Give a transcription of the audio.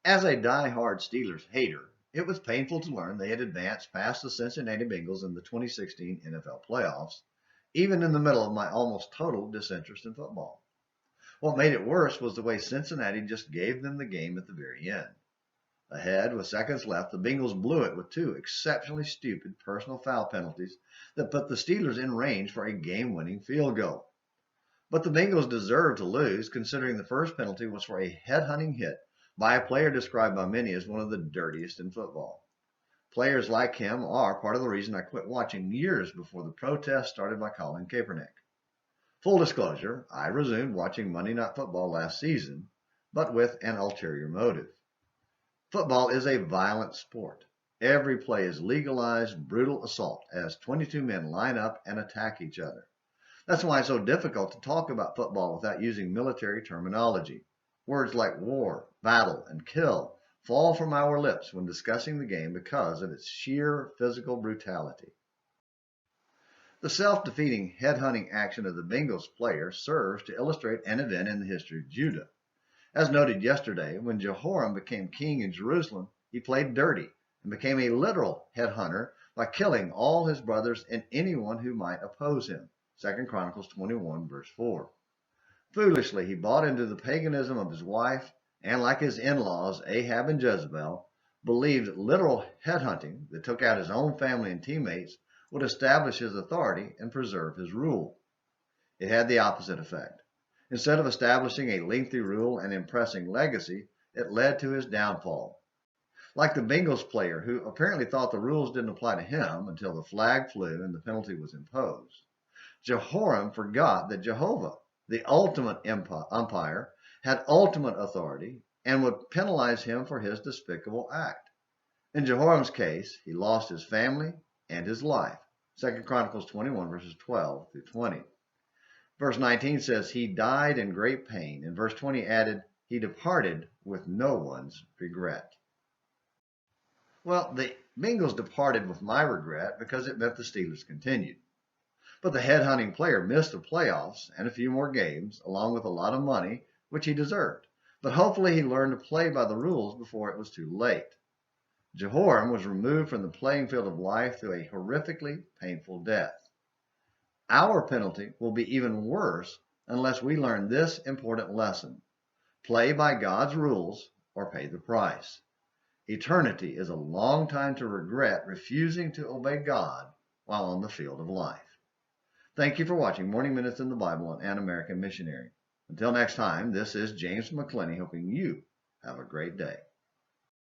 As a die-hard Steelers hater, it was painful to learn they had advanced past the Cincinnati Bengals in the 2016 NFL playoffs, even in the middle of my almost total disinterest in football. What made it worse was the way Cincinnati just gave them the game at the very end. Ahead with seconds left, the Bengals blew it with two exceptionally stupid personal foul penalties that put the Steelers in range for a game-winning field goal. But the Bengals deserved to lose, considering the first penalty was for a head-hunting hit by a player described by many as one of the dirtiest in football. Players like him are part of the reason I quit watching years before the protest started by Colin Kaepernick. Full disclosure, I resumed watching Monday Night Football last season, but with an ulterior motive. Football is a violent sport. Every play is legalized, brutal assault as 22 men line up and attack each other. That's why it's so difficult to talk about football without using military terminology. Words like war, battle, and kill fall from our lips when discussing the game because of its sheer physical brutality. The self-defeating head-hunting action of the Bengals player serves to illustrate an event in the history of Judah. As noted yesterday, when Jehoram became king in Jerusalem, he played dirty and became a literal headhunter by killing all his brothers and anyone who might oppose him. 2 Chronicles 21, verse 4. Foolishly, he bought into the paganism of his wife, and like his in-laws, Ahab and Jezebel, believed literal headhunting that took out his own family and teammates would establish his authority and preserve his rule. It had the opposite effect. Instead of establishing a lengthy rule and impressing legacy, it led to his downfall. Like the Bengals player who apparently thought the rules didn't apply to him until the flag flew and the penalty was imposed, Jehoram forgot that Jehovah, the ultimate umpire, had ultimate authority and would penalize him for his despicable act. In Jehoram's case, he lost his family and his life. 2 Chronicles 21, verses 12 through 20. Verse 19 says, he died in great pain. And verse 20 added, he departed with no one's regret. Well, the Bengals departed with my regret because it meant the Steelers continued. But the head-hunting player missed the playoffs and a few more games, along with a lot of money, which he deserved. But hopefully he learned to play by the rules before it was too late. Jehoram was removed from the playing field of life through a horrifically painful death. Our penalty will be even worse unless we learn this important lesson. Play by God's rules or pay the price. Eternity is a long time to regret refusing to obey God while on the field of life. Thank you for watching Morning Minutes in the Bible on An American Missionary. Until next time, this is James McClenny hoping you have a great day.